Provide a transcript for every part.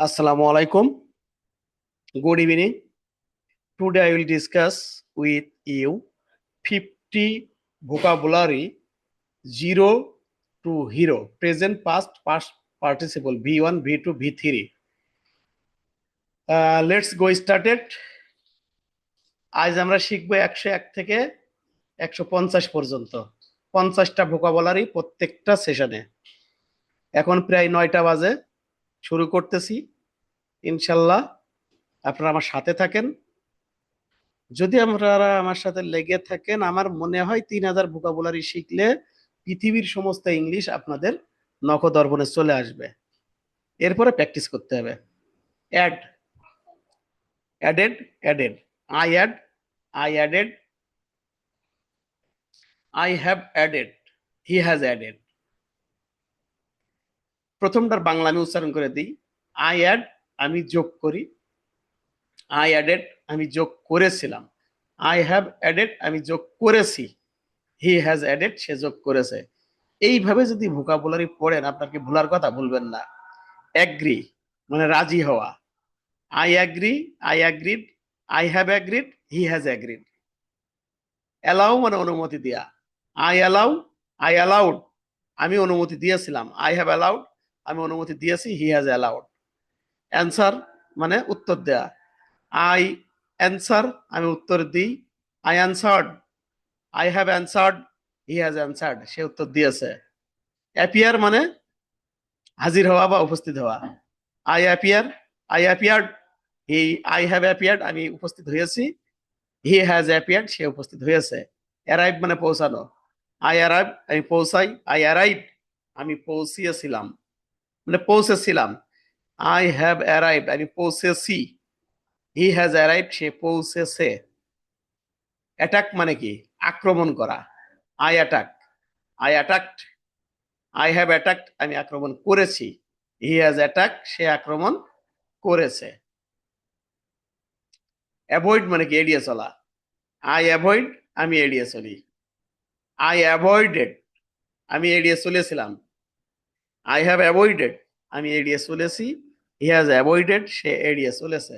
Assalamu alaikum. Good evening. Today I will discuss with you 50 vocabulary 0 to hero, present, past participle V1, V2, V3. Let's go started. আজ আমরা শিখবো 101 থেকে 150 পর্যন্ত 50টা vocabulary প্রত্যেকটা সেশনে। এখন প্রায় 9টা বাজে, শুরু করতেছি। ইনশাল্লাহ আপনারা আমার সাথে থাকেন। যদি আপনারা আমার সাথে লেগে থাকেন, আমার মনে হয় 3000 ভোকাবুলারি শিখলে পৃথিবীর সমস্ত ইংলিশ আপনাদের নখদর্পণে চলে আসবে। এরপরে প্র্যাকটিস করতে হবে। Add, added, added, I add, I added, I have added, he has added. প্রথমটার বাংলা আমি উচ্চারণ করে দিই। আই অ্যাড, আমি যোগ করি। আই অ্যাডেড, আমি যোগ করেছিলাম। আই হ্যাভ অ্যাডেড, আমি যোগ করেছি। হি হ্যাজ অ্যাডেড, সে যোগ করেছে। এইভাবে যদি ভোকাবুলারি পড়েন, আপনাকে ভুলার কথা ভুলবেন না। অ্যাগ্রি মানে রাজি হওয়া। I agree, I agreed, I have agreed, he has agreed. Allow মানে অনুমতি দেয়া। আই অ্যালাউ, আই অ্যালাউড, আমি অনুমতি দিয়েছিলাম। আই হ্যাভ অ্যালাউড, আমি অনুমতি দিয়েছি। He has allowed. অ্যান্সার মানে উত্তর দেয়া। আই অ্যান্সার, আমি উত্তর দিই। I answered, I have answered, he has answered, সে উত্তর দিয়েছে। অ্যাপিয়ার মানে হাজির হওয়া বা উপস্থিত হওয়া। I appear, I appeared, he, I have appeared, আমি উপস্থিত হয়েছি। হি হ্যাজ অ্যাপিয়ার্ড, সে উপস্থিত হয়েছে। অ্যারাইভ মানে পৌঁছানো। আই অ্যারাইভ, আমি পৌঁছাই। আই অ্যারাইভ, আমি পৌঁছিয়েছিলাম মানে পৌঁছেছিলাম। আই হ্যাভ অ্যারাইভ, আমি পৌঁছেছি। হি হ্যাজ অ্যারাইভ, সে পৌঁছেছে। অ্যাটাক মানে কি? আক্রমণ করা। I attack, I attacked, I have attacked, আমি আক্রমণ করেছি। হি হ্যাজ অ্যাটাক, সে আক্রমণ করেছে। অ্যাভয়েড মানে কি? এড়িয়ে চলা। আই অ্যাভয়েড, আমি এড়িয়ে চলি। আই অ্যাভয়েডেড, আমি এড়িয়ে চলেছিলাম। আই হ্যাভ অ্যাভয়েডেড, আমি এড়িয়ে চলেছি। হি হ্যাজ অ্যাভয়েডেড, সে এড়িয়ে চলেছে।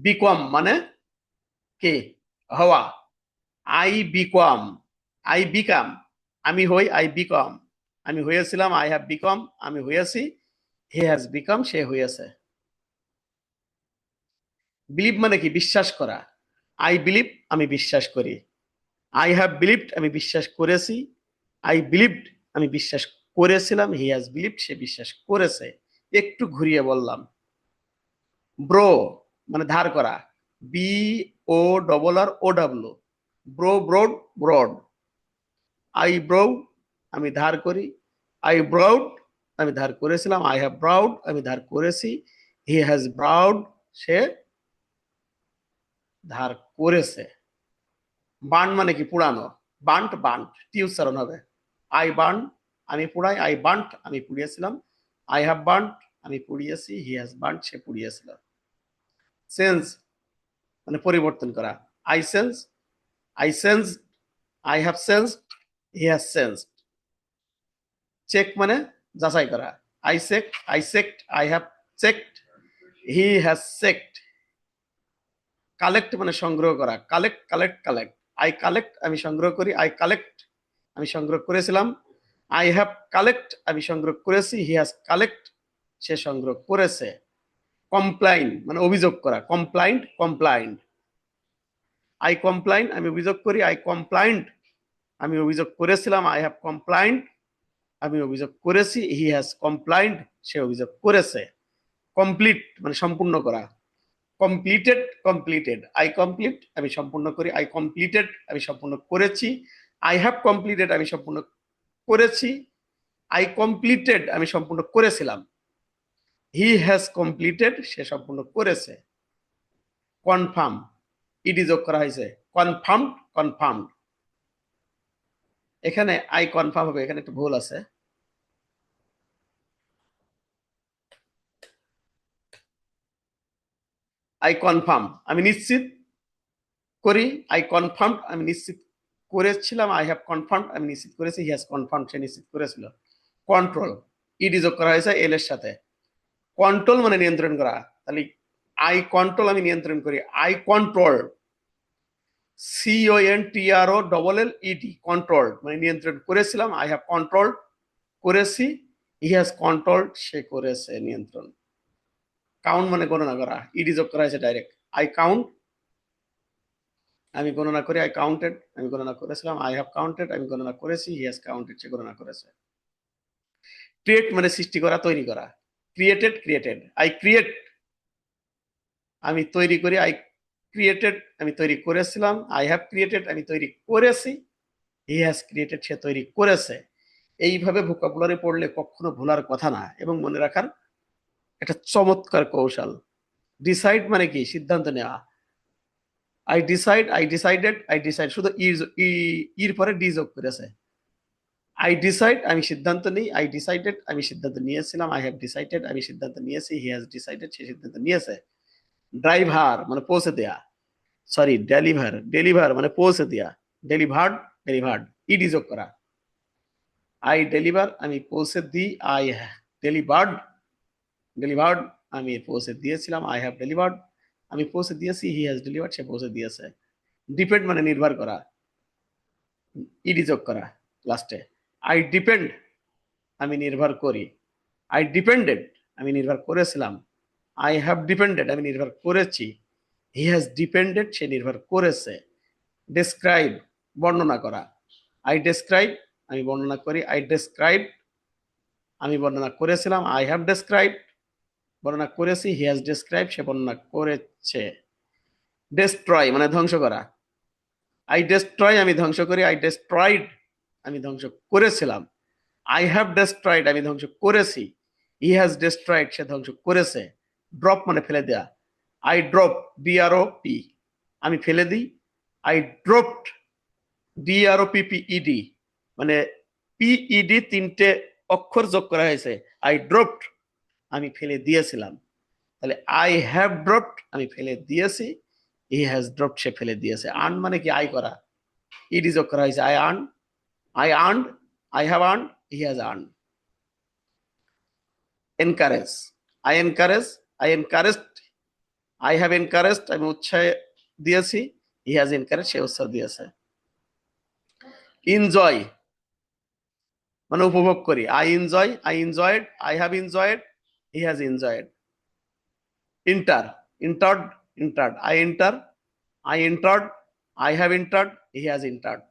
বিকম মানে কি? হওয়া। আই বিকম, আই বিকাম, আমি হই। আই বিকম, আমি হয়েছিলাম। আই হ্যাভ বিকম, আমি হয়েছি। হি হ্যাজ বিকম, সে হয়েছে। বিলিভ মানে কি? বিশ্বাস করা। আই বিলিভ, আমি বিশ্বাস করি। আই হ্যাভ বিলিভড, আমি বিশ্বাস করেছি। আই বিলিভড, আমি বিশ্বাস করেছিলাম। হি হ্যাজ বিলিভড, সে বিশ্বাস করেছে। একটু ঘুরিয়ে বললাম। ব্রো মানে ধার করা। B O double R O W. Borrow, borrowed, borrowed. I borrow, আমি ধার করি। আই ব্রাউড, আমি ধার করেছিলাম। আই হ্যাভ ব্রাউড, আমি ধার করেছি। হি হ্যাজ ব্রাউড, সে ধার করেছে। বার্ন মানে কি? পুড়ানো। বান্ট, বান্ট, টি উচ্চারণ হবে। আই বার্ন, আমি পুড়াই। আই বান্ট, আমি পুড়িয়েছিলাম। আই হ্যাভ বার্ন, আমি পুড়িয়েছি। হি হ্যাজ বার্ন, সে পুড়িয়েছিল। চেঞ্জ মানে পরিবর্তন করা। I change, I change, I have change, he has change. Check মানে যাচাই করা। I check, I checked, I have checked, he has checked. Collect মানে সংগ্রহ করা। Collect, collect, collect. I collect, আমি সংগ্রহ করি। আই কালেক্ট, আমি সংগ্রহ করেছিলাম। আই হ্যাভ কালেক্ট, আমি সংগ্রহ করেছি। হি হ্যাজ কালেক্ট, সে সংগ্রহ করেছে। কমপ্লাইন মানে অভিযোগ করা। কমপ্লাইন্ট, কমপ্লাইন্ট। আই কমপ্লাইন, আমি অভিযোগ করি। আই কমপ্লাইন্ট, আমি অভিযোগ করেছিলাম। আই হ্যাভ কমপ্লাইন্ট, আমি অভিযোগ করেছি। হি হ্যাজ কমপ্লাইন্ট, সে অভিযোগ করেছে। কমপ্লিট মানে সম্পূর্ণ করা। Completed, completed. আই কমপ্লিট, আমি সম্পূর্ণ করি। আই কমপ্লিটেড, আমি সম্পূর্ণ করেছি। আই হ্যাভ কমপ্লিটেড, আমি সম্পূর্ণ করেছি। আই কমপ্লিটেড, আমি সম্পূর্ণ করেছিলাম। হি হ্যাজ কমপ্লিটেড, সে সম্পূর্ণ করেছে। কনফার্ম, ইডি যোগ করা হয়েছে। Confirmed, confirmed. এখানে আই কনফার্ম হবে, এখানে একটু ভুল আছে। আই কনফার্ম, আমি নিশ্চিত করি। আই কনফার্ম, আমি নিশ্চিত করেছিলাম। আই হ্যাভ কনফার্ম, আমি নিশ্চিত করেছি। হি হ্যাজ কনফার্ম, সে নিশ্চিত করেছিল। কন্ট্রোল, ইডি যোগ করা হয়েছে এল এর সাথে। কন্ট্রোল মানে নিয়ন্ত্রণ করা, তাহলে আই কন্ট্রোল আমি নিয়ন্ত্রণ করি, আই কন্ট্রোল, CONTROLLED কন্ট্রোল মানে নিয়ন্ত্রণ করেছিলাম, আই হ্যাভ কন্ট্রোল করেছি, হি হ্যাজ কন্ট্রোল সে করেছে নিয়ন্ত্রণ। কাউন্ট মানে গণনা করা, ইডি যোগ করা হয়েছে ডাইরেক্ট, আই কাউন্ট আমি গণনা করি, আই কাউন্টেড আমি গণনা করেছিলাম, আই হ্যাভ কাউন্টেড আমি গণনা করেছি, হি হ্যাজ কাউন্টেড সে গণনা করেছে। ক্রিয়েট মানে সৃষ্টি করা, তৈরি করা, ক্রিয়েটেড, আই ক্রিয়েট আমি তৈরি করি, আই ক্রিয়েটেড আমি তৈরি করেছিলাম, আই হ্যাভ ক্রিয়েটেড আমি তৈরি করেছি, হি হ্যাজ ক্রিয়েটেড সে তৈরি করেছে। এইভাবে ভোকাবুলারি পড়লে কখনো ভোলার কথা না এবং মনে রাখার একটা চমৎকার কৌশল। ডিসাইড মানে কি? সিদ্ধান্ত নেওয়া। I decide, I decided, I decide, শুধু ইর পরে ডি যোগ করেছে। আই ডিসাইড আমি সিদ্ধান্ত নিই, আই ডিসাইডেড আমি সিদ্ধান্ত নিয়েছিলাম, আই হ্যাভ ডিসাইডেড আমি সিদ্ধান্ত নিয়েছি, হি হ্যাজ ডিসাইডেড সে সিদ্ধান্ত নিয়েছে। ড্রাইভার মানে পৌঁছে দেয়া, সরি ডেলিভার মানে পৌঁছে দেয়া, ডেলিভার্ড ইডি যোগ করা। আই ডেলিভার আমি পৌঁছে দিই, আই ডেলিভার্ড আমি পৌঁছে দিয়েছিলাম, আই হ্যাভ ডেলিভার্ড আমি পৌঁছে দিয়েছি, হি হ্যাজ ডেলিভার্ড সে পৌঁছে দিয়েছে। ডিপেন্ড মানে নির্ভর করা, ইডি যোগ করা লাস্টে। আই ডিপেন্ড আমি নির্ভর করি, আই ডিপেন্ডেড আমি নির্ভর করেছিলাম, আই হ্যাভ ডিপেন্ডেড আমি নির্ভর করেছি, হি হ্যাজ ডিপেন্ডেড সে নির্ভর করেছে। ডেসক্রাইব বর্ণনা করা, আই ডেসক্রাইব আমি বর্ণনা করি, আই ডেসক্রাইব আমি বর্ণনা করেছিলাম, আই হ্যাভ ডেসক্রাইব বর্ণনা করেছি, হি হ্যাজ ডেসক্রাইব সে বর্ণনা করেছে। ডেস্ট্রয় মানে ধ্বংস করা, আই ডেস্ট্রয় আমি ধ্বংস করি, আই ডেস্ট্রয়েড আমি ধ্বংস করেছিলাম, আই হ্যাভ ডেস্ট্রয়েড আমি ধ্বংস করেছি, হি হ্যাজ ডেস্ট্রয়েড সে ধ্বংস করেছে। ড্রপ মানে ফেলে দেয়া, আই ড্রপ DROP আমি ফেলে দিই, আই ড্রপড DROPPED মানে PED তিনটে অক্ষর যোগ করা হয়েছে, আই ড্রপড আমি ফেলে দিয়েছিলাম। তাহলে আই হ্যাভ ড্রপড আমি ফেলে দিয়েছি, হি হ্যাজ ড্রপড সে ফেলে দিয়েছে। আর্ন মানে কি? আয় করা, ইডি যোগ করা হয়েছে, I earned, I have earned, he has earned. Encourage, I encouraged, I have encouraged আমি উৎসাহ দিয়েছি, হি হ্যাজ এনকারেজ সে উৎসাহ দিয়েছে। এনজয় মানে উপভোগ করি, I enjoyed, I have enjoyed, he has enjoyed. Entered I entered, I have entered, he has entered.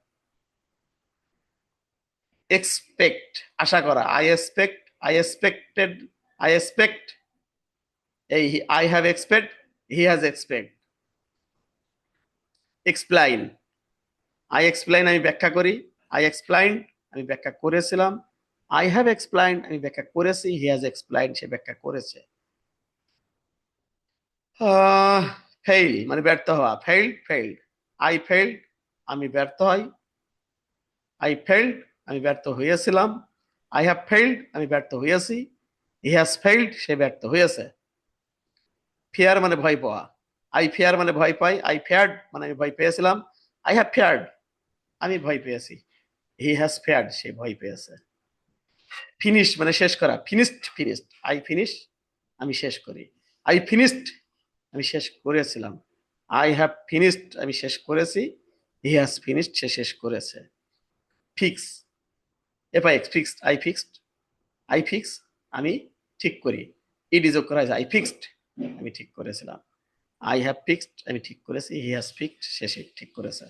Expect আশা করা, আই এক্সপেক্ট এই I have expect, he has expect. Explain আমি ব্যাখ্যা করি, আই এক্সপ্লাইন্ড আমি ব্যাখ্যা করেছিলাম, আই হ্যাভ এক্সপ্লাইন্ড আমি ব্যাখ্যা করেছি, হি হ্যাজ এক্সপ্লাইন্ড সে ব্যাখ্যা করেছে। ফেইল মানে ব্যর্থ হওয়া, ফেইল্ড আই ফেইল্ড আমি ব্যর্থ হই, আই ফেইল্ড আমি ব্যর্থ হয়েছিলাম, আই হ্যাভ ফেইল্ড আমি ব্যর্থ হয়েছি, হি হ্যাজ ফেইল্ড সে ব্যর্থ হয়েছে। ফিয়ার মানে ভয় পাওয়া, আই ফিয়ার মানে ভয় পাই, আই ফেয়ার্ড মানে আমি ভয় পেয়েছিলাম, আই হ্যাভ ফেয়ার্ড আমি ভয় পেয়েছি, হি হ্যাজ ফেয়ার্ড সে ভয় পেয়েছে। ফিনিশ মানে শেষ করা, ফিনিশড আই ফিনিশ আমি শেষ করি, আই ফিনিশড আমি শেষ করেছিলাম, আই হ্যাভ ফিনিশড আমি শেষ করেছি, হি হ্যাজ ফিনিশড সে শেষ করেছে। ফিক্স এফআইএক্স ফিক্সড, আই ফিক্স আমি ঠিক করি, ইডি যোগ করা হয়েছে, আই ফিক্সড আমি ঠিক করেছিলাম, আই হ্যাভ ফিক্সড আমি ঠিক করেছি, হি হ্যাজ ফিক্সড সে ঠিক করেছে।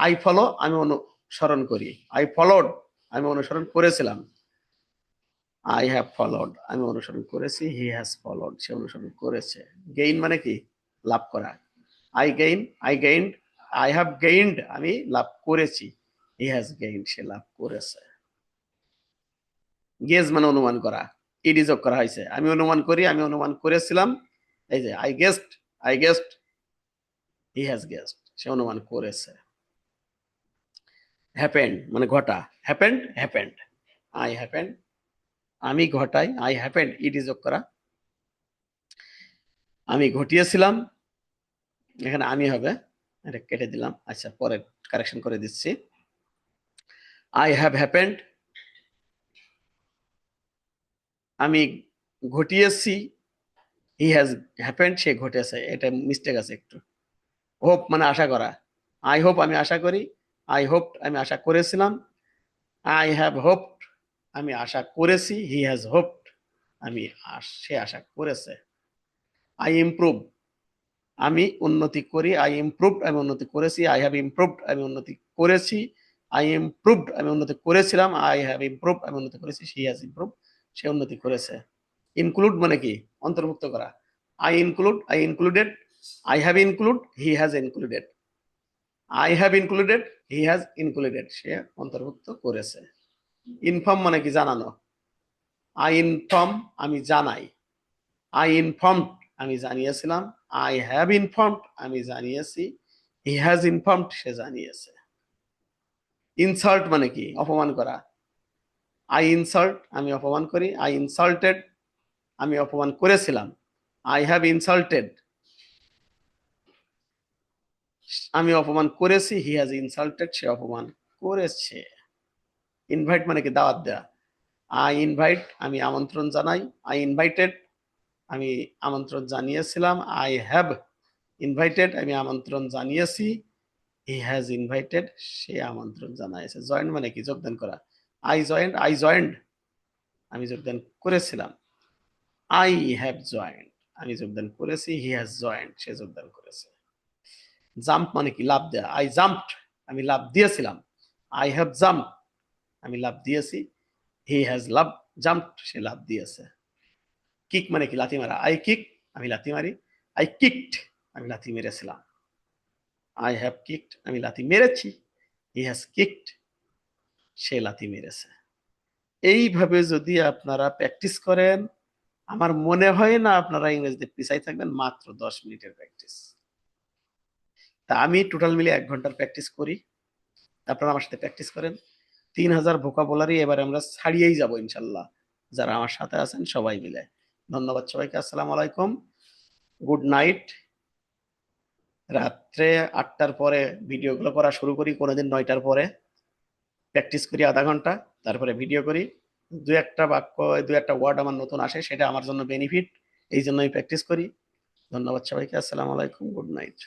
আই ফলো আমি অনুসরণ করি, আই ফলোড আমি অনুসরণ করেছিলাম, আই হ্যাভ ফলোড আমি অনুসরণ করেছি, হি হ্যাজ ফলোড সে অনুসরণ করেছে। গেইন মানে কি? লাভ করা, আই হ্যাভ গেইনড আমি লাভ করেছি, হি হ্যাজ গেইনড সে লাভ করেছে। গেজ মানে অনুমান করা, ইডি যোগ করা হয়েছে, আমি অনুমান করি আমি অনুমান করেছিলাম, এই যে I guessed he has guessed সে অনুমান করেছে। হ্যাপেন্ড মানে ঘটা, হ্যাপেন্ড আই হ্যাপেন্ড আমি ঘটাই, আই হ্যাপেন্ড ইডি যোগ করা, আমি ঘটিয়েছিলাম, এখানে আমি হবে, এটা কেটে দিলাম, আচ্ছা পরে কারেকশন করে দিচ্ছি। আই হ্যাভ হ্যাপেন্ড আমি ঘটিয়েছি, হি হ্যাজ হ্যাপেন্ড, সে ঘটেছে, এটা মিস্টেক আছে একটু। হোপ মানে আশা করা, আই হোপ আমি আশা করি, আই হোপ আমি আশা করেছিলাম, আই হ্যাভ হোপড আমি আশা করেছি, হি হ্যাজ হোপড সে আশা করেছে। আই ইমপ্রুভ আমি উন্নতি করি, আই ইমপ্রুভড আমি উন্নতি করেছি, আই হ্যাভ ইমপ্রুভড আমি উন্নতি করেছি, আই ইমপ্রুভড আমি উন্নতি করেছিলাম, আই হ্যাভ ইমপ্রুভড আমি উন্নতি করেছি, শি হ্যাজ ইমপ্রুভড সে উন্নতি করেছে। ইনক্লুড মানে কি? অন্তর্ভুক্ত করা। I include, I included, I have include, he has included, I have included, he has included সে অন্তর্ভুক্ত করেছে। ইনফর্ম মানে কি? জানানো। আই ইনফর্ম আমি জানাই, আই ইনফর্মড আমি জানিয়েছিলাম, আই হ্যাভ ইনফর্মড আমি জানিয়েছি, হি হ্যাজ ইনফর্মড সে জানিয়েছে। ইনসাল্ট মানে কি? অপমান করা। আই ইনসাল্ট আমি অপমান করি, আই ইনসাল্টেড আমি অপমান করেছিলাম, আই হ্যাভ ইনসাল্টেড আমি অপমান করেছি, হি হ্যাজ ইনসাল্টেড সে অপমান করেছে। ইনভাইট মানে কি? দাওয়াত দেয়া। আই ইনভাইট আমি আমন্ত্রণ জানাই, আই ইনভাইটেড আমি আমন্ত্রণ জানিয়েছিলাম, আই হ্যাভ ইনভাইটেড আমি আমন্ত্রণ জানিয়েছি, হি হ্যাজ ইনভাইটেড সে আমন্ত্রণ জানিয়েছে। জয়েন্ট মানে কি? যোগদান করা। আই জয়েন্ড আমি যোগদান করেছিলাম, আই হ্যাভ জয়েন্ড আমি যোগদান করেছি, হি হ্যাজ জয়েন্ড সে যোগদান করেছে। জাম্প মানে কি? লাফ দেয়া। আই জাম্পড আমি লাফ দিয়েছিলাম, আই হ্যাভ জাম্প আমি লাফ দিয়েছি, হি হ্যাজ জাম্পড সে লাফ দিয়েছে। কিক মানে কি? লাথি মারা। আই কিক আমি লাথি মারি, আই কিকড আমি লাথি মেরেছিলাম, আই হ্যাভ কিকড আমি লাথি মেরেছি, হি হ্যাজ কিকড সে লাথি মেরেছে। এইভাবে যদি আপনারা প্র্যাকটিস করেন, আমার মনে হয় না আপনারা ইংরেজিতে পিছাই থাকবেন। মাত্র 10 মিনিটের প্র্যাকটিস। তা আমি টোটাল মিলে 1 ঘন্টার প্র্যাকটিস করি, আপনারা আমার সাথে প্র্যাকটিস করেন। 3000 ভোকাবুলারি এবারে আমরা ছাড়িয়েই যাব ইনশাল্লাহ, যারা আমার সাথে আছেন সবাই মিলে। ধন্যবাদ সবাইকে। আসসালামু আলাইকুম, গুড নাইট। রাত্রে 8টার পরে ভিডিওগুলো করা শুরু করি, কোনোদিন 9টার পরে প্র্যাকটিস করি আধা ঘন্টা, তারপরে ভিডিও করি। দু একটা বাক্য, দু একটা ওয়ার্ড আমার নতুন আসে, সেটা আমার জন্য বেনিফিট, এই জন্য আমি প্র্যাকটিস করি। ধন্যবাদ সবাইকে। আসসালামু আলাইকুম, গুড নাইট।